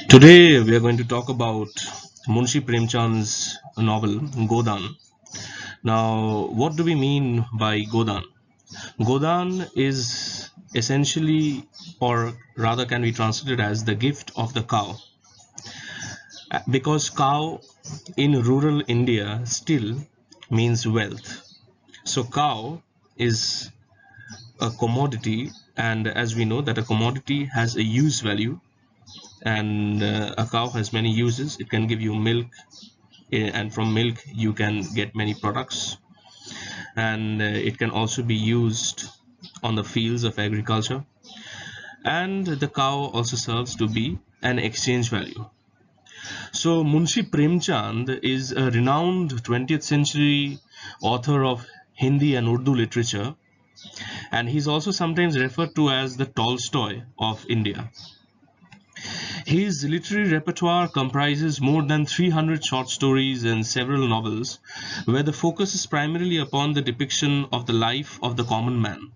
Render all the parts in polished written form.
Today we are going to talk about Munshi Premchand's novel Godan. Now, what do we mean by Godan? Godan is essentially, or rather can be translated as the gift of the cow, because cow in rural India still means wealth. So cow is a commodity, and as we know that a commodity has a use value, and a cow has many uses. It can give you milk, and from milk you can get many products, and it can also be used on the fields of agriculture, and the cow also serves to be an exchange value. So Munshi Premchand is a renowned 20th century author of Hindi and Urdu literature, and he's also sometimes referred to as the Tolstoy of India. His literary repertoire comprises more than 300 short stories and several novels, where the focus is primarily upon the depiction of the life of the common man.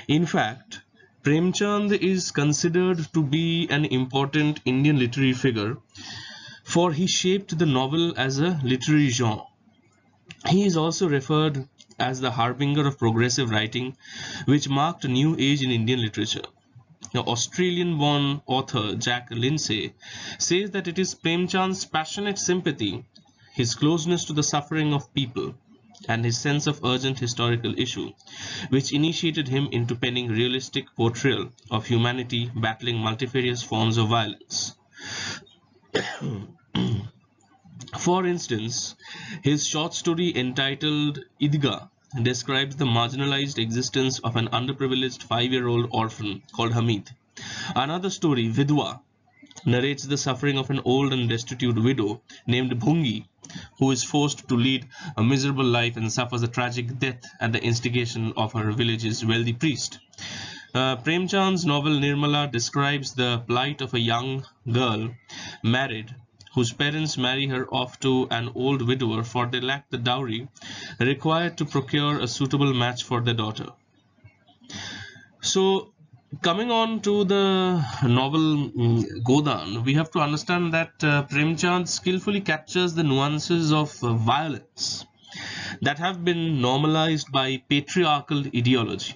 In fact, Premchand is considered to be an important Indian literary figure, for he shaped the novel as a literary genre. He is also referred as the harbinger of progressive writing, which marked a new age in Indian literature. The Australian-born author Jack Lindsay says that it is Premchand's passionate sympathy, his closeness to the suffering of people, and his sense of urgent historical issue, which initiated him into penning realistic portrayal of humanity battling multifarious forms of violence. For instance, his short story entitled Idga describes the marginalized existence of an underprivileged 5-year-old orphan called Hamid. Another story, Vidwa, narrates the suffering of an old and destitute widow named Bhungi, who is forced to lead a miserable life and suffers a tragic death at the instigation of her village's wealthy priest. Premchand's novel Nirmala describes the plight of a young girl married whose parents marry her off to an old widower, for they lack the dowry required to procure a suitable match for their daughter. So, coming on to the novel Godan, we have to understand that Premchand skillfully captures the nuances of violence that have been normalized by patriarchal ideology.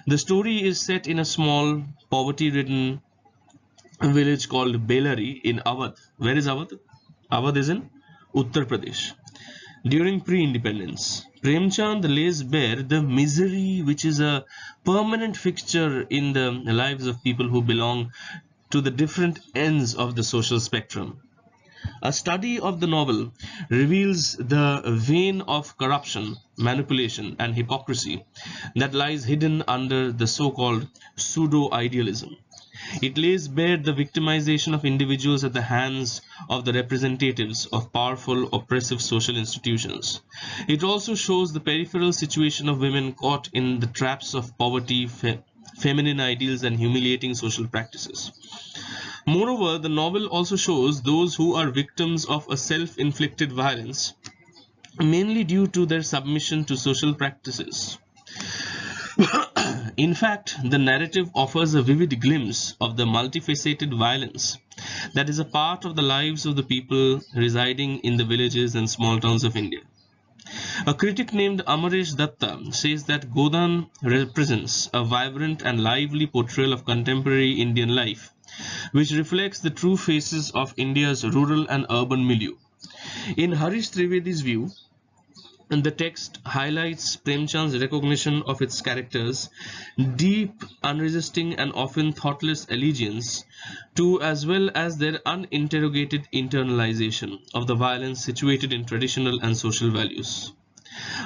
The story is set in a small, poverty-ridden village called Belari in Awadh. Where is Awadh? Awadh is in Uttar Pradesh. During pre-independence, Premchand lays bare the misery which is a permanent fixture in the lives of people who belong to the different ends of the social spectrum. A study of the novel reveals the vein of corruption, manipulation, and hypocrisy that lies hidden under the so-called pseudo-idealism. It lays bare the victimization of individuals at the hands of the representatives of powerful, oppressive social institutions. It also shows the peripheral situation of women caught in the traps of poverty, feminine ideals, and humiliating social practices. Moreover, the novel also shows those who are victims of a self-inflicted violence, mainly due to their submission to social practices. In fact, the narrative offers a vivid glimpse of the multifaceted violence that is a part of the lives of the people residing in the villages and small towns of India. A critic named Amaresh Datta says that Godan represents a vibrant and lively portrayal of contemporary Indian life, which reflects the true faces of India's rural and urban milieu. In Harish Trivedi's view, and the text highlights Premchand's recognition of its characters' deep, unresisting, and often thoughtless allegiance to, as well as their uninterrogated internalization of the violence situated in traditional and social values.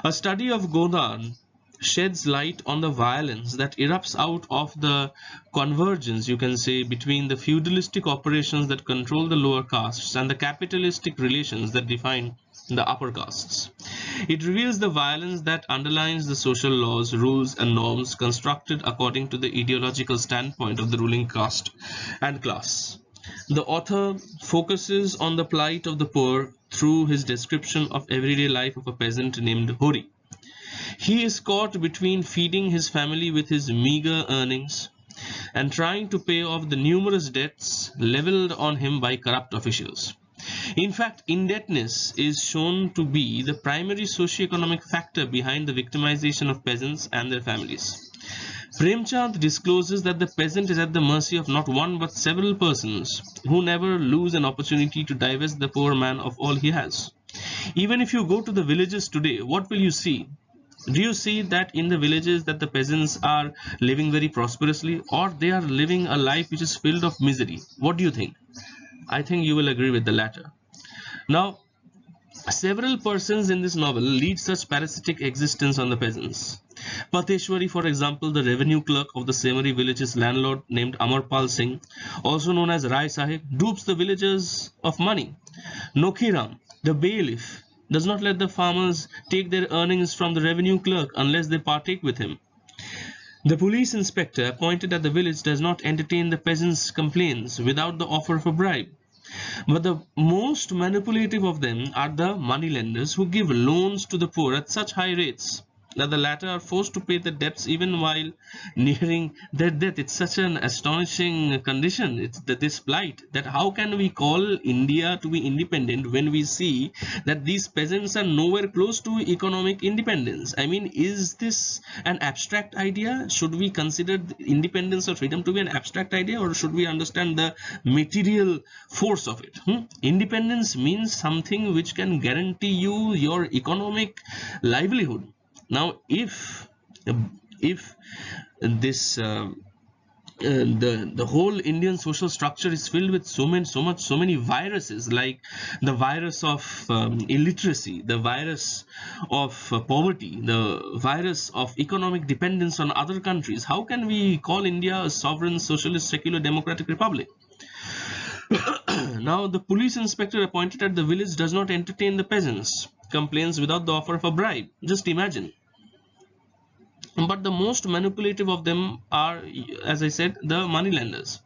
A study of Godan sheds light on the violence that erupts out of the convergence, you can say, between the feudalistic operations that control the lower castes and the capitalistic relations that define the upper castes. It reveals the violence that underlines the social laws, rules, and norms constructed according to the ideological standpoint of the ruling caste and class. The author focuses on the plight of the poor through his description of everyday life of a peasant named Hori. He is caught between feeding his family with his meager earnings and trying to pay off the numerous debts leveled on him by corrupt officials. In fact, indebtedness is shown to be the primary socio-economic factor behind the victimization of peasants and their families. Premchand discloses that the peasant is at the mercy of not one but several persons who never lose an opportunity to divest the poor man of all he has. Even if you go to the villages today, what will you see? Do you see that in the villages that the peasants are living very prosperously, or they are living a life which is filled of misery? What do you think? I think you will agree with the latter. Now, several persons in this novel lead such parasitic existence on the peasants. Pateshwari, for example, the revenue clerk of the Semari village's landlord named Amarpal Singh, also known as Rai Sahib, dupes the villagers of money. Nokhiram, the bailiff, does not let the farmers take their earnings from the revenue clerk unless they partake with him. The police inspector appointed at the village does not entertain the peasants' complaints without the offer of a bribe. But the most manipulative of them are the moneylenders who give loans to the poor at such high rates that the latter are forced to pay the debts even while nearing their death. It's such an astonishing condition. It's this plight, that how can we call India to be independent when we see that these peasants are nowhere close to economic independence? I mean, is this an abstract idea? Should we consider independence or freedom to be an abstract idea, or should we understand the material force of it? Independence means something which can guarantee you your economic livelihood. Now, if this the whole Indian social structure is filled with so many viruses, like the virus of illiteracy, the virus of poverty, the virus of economic dependence on other countries, how can we call India a sovereign, socialist, secular, democratic republic? Now, the police inspector appointed at the village does not entertain the peasants' complaints without the offer of a bribe. Just imagine. But the most manipulative of them are, as I said, the moneylenders.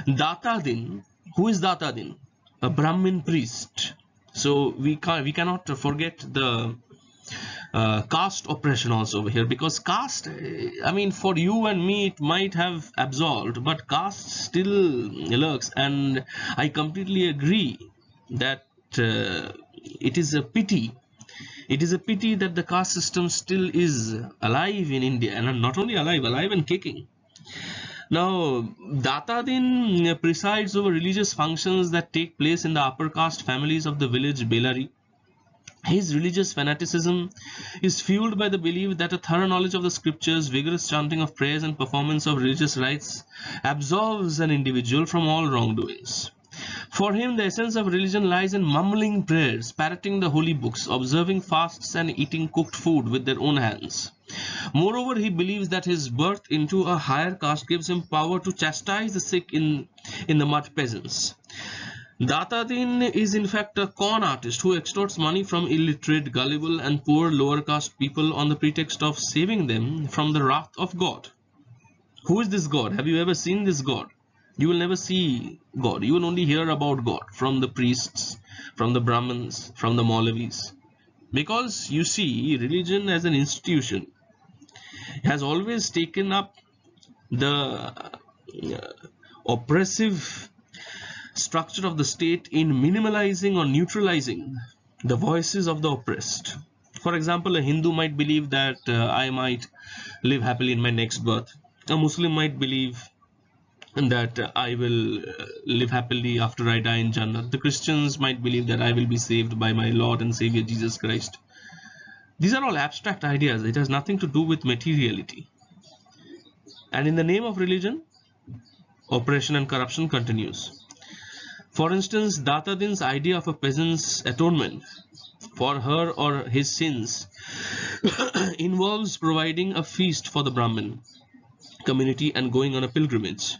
Datadin. Who is Datadin? A Brahmin priest. So we cannot forget the caste oppression also over here, because caste, I mean, for you and me it might have absolved, but caste still lurks, and I completely agree that it is a pity. It is a pity that the caste system still is alive in India, and not only alive and kicking. Now, Datadin presides over religious functions that take place in the upper caste families of the village Belari. His religious fanaticism is fueled by the belief that a thorough knowledge of the scriptures, vigorous chanting of prayers, and performance of religious rites absolves an individual from all wrongdoings. For him, the essence of religion lies in mumbling prayers, parroting the holy books, observing fasts, and eating cooked food with their own hands. Moreover, he believes that his birth into a higher caste gives him power to chastise the sick in the mud peasants. Datadin is in fact a con artist who extorts money from illiterate, gullible, and poor lower caste people on the pretext of saving them from the wrath of God. Who is this God? Have you ever seen this God? You will never see God. You will only hear about God from the priests, from the Brahmins, from the Maulavis. Because you see, religion as an institution has always taken up the oppressive structure of the state in minimalizing or neutralizing the voices of the oppressed. For example, a Hindu might believe that I might live happily in my next birth. A Muslim might believe that I will live happily after I die in Jannah. The Christians might believe that I will be saved by my Lord and Savior Jesus Christ. These are all abstract ideas. It has nothing to do with materiality. And in the name of religion, oppression and corruption continues. For instance, Datadin's idea of a peasant's atonement for her or his sins involves providing a feast for the Brahmin community and going on a pilgrimage.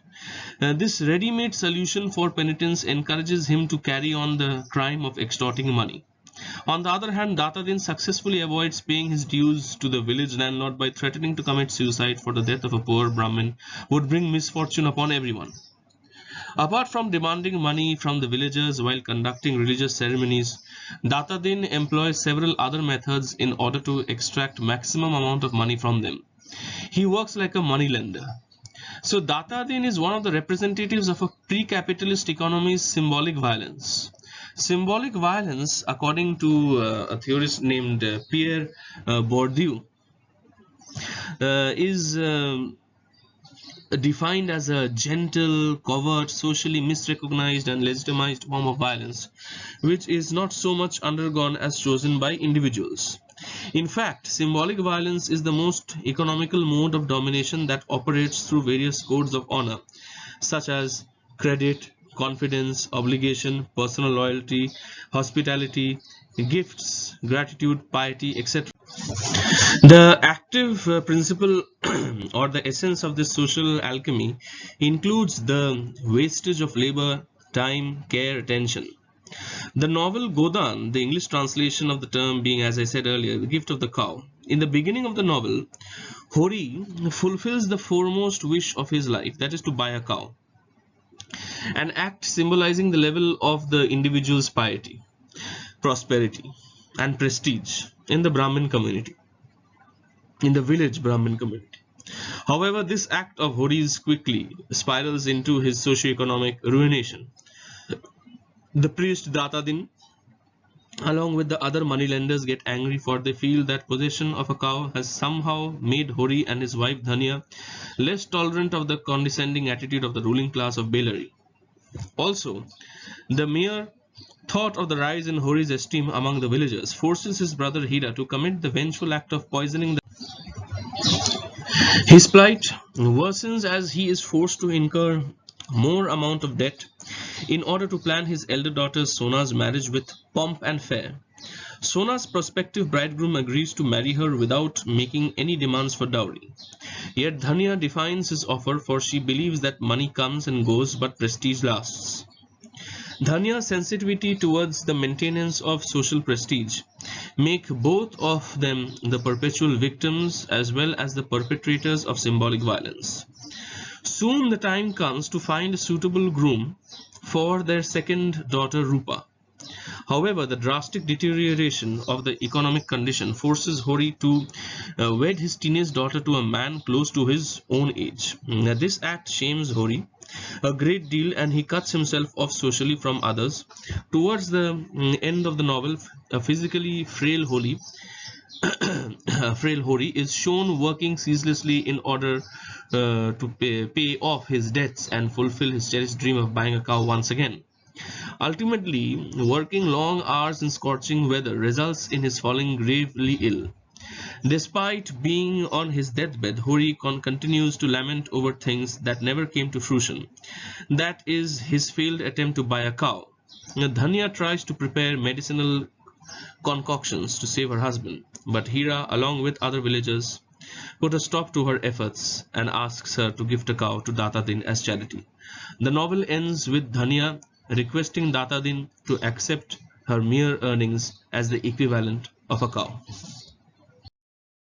This ready-made solution for penitence encourages him to carry on the crime of extorting money. On the other hand, Datadin successfully avoids paying his dues to the village landlord by threatening to commit suicide for the death of a poor Brahmin who would bring misfortune upon everyone. Apart from demanding money from the villagers while conducting religious ceremonies, Datadin employs several other methods in order to extract maximum amount of money from them. He works like a moneylender. So Data Din is one of the representatives of a pre-capitalist economy's symbolic violence. Symbolic violence, according to a theorist named Pierre Bourdieu, is defined as a gentle, covert, socially misrecognized and legitimized form of violence, which is not so much undergone as chosen by individuals. In fact, symbolic violence is the most economical mode of domination that operates through various codes of honor, such as credit, confidence, obligation, personal loyalty, hospitality, gifts, gratitude, piety, etc. The active principle or the essence of this social alchemy includes the wastage of labor, time, care, attention. The novel Godan, the English translation of the term being, as I said earlier, the gift of the cow. In the beginning of the novel, Hori fulfills the foremost wish of his life, that is to buy a cow, an act symbolizing the level of the individual's piety, prosperity, and prestige in the Brahmin community, in the village Brahmin community. However, this act of Hori's quickly spirals into his socio-economic ruination. The priest Datadin, along with the other moneylenders, get angry, for they feel that possession of a cow has somehow made Hori and his wife Dhanya less tolerant of the condescending attitude of the ruling class of Bellary. Also, the mere thought of the rise in Hori's esteem among the villagers forces his brother Hira to commit the vengeful act of poisoning his plight worsens as he is forced to incur more amount of debt in order to plan his elder daughter Sona's marriage with pomp and fare. Sona's prospective bridegroom agrees to marry her without making any demands for dowry. Yet Dhanya defines his offer, for she believes that money comes and goes but prestige lasts. Dhanya's sensitivity towards the maintenance of social prestige make both of them the perpetual victims as well as the perpetrators of symbolic violence. Soon the time comes to find a suitable groom for their second daughter Rupa. However, the drastic deterioration of the economic condition forces Hori to wed his teenage daughter to a man close to his own age. This act shames Hori a great deal, and he cuts himself off socially from others. Towards the end of the novel, a physically frail Hori is shown working ceaselessly in order to pay off his debts and fulfill his cherished dream of buying a cow once again. Ultimately, working long hours in scorching weather results in his falling gravely ill. Despite being on his deathbed, Hori continues to lament over things that never came to fruition. That is, his failed attempt to buy a cow. Dhanya tries to prepare medicinal concoctions to save her husband, but Hira, along with other villagers, put a stop to her efforts and asks her to gift a cow to Datadin as charity. The novel ends with Dhanya requesting Datadin to accept her mere earnings as the equivalent of a cow.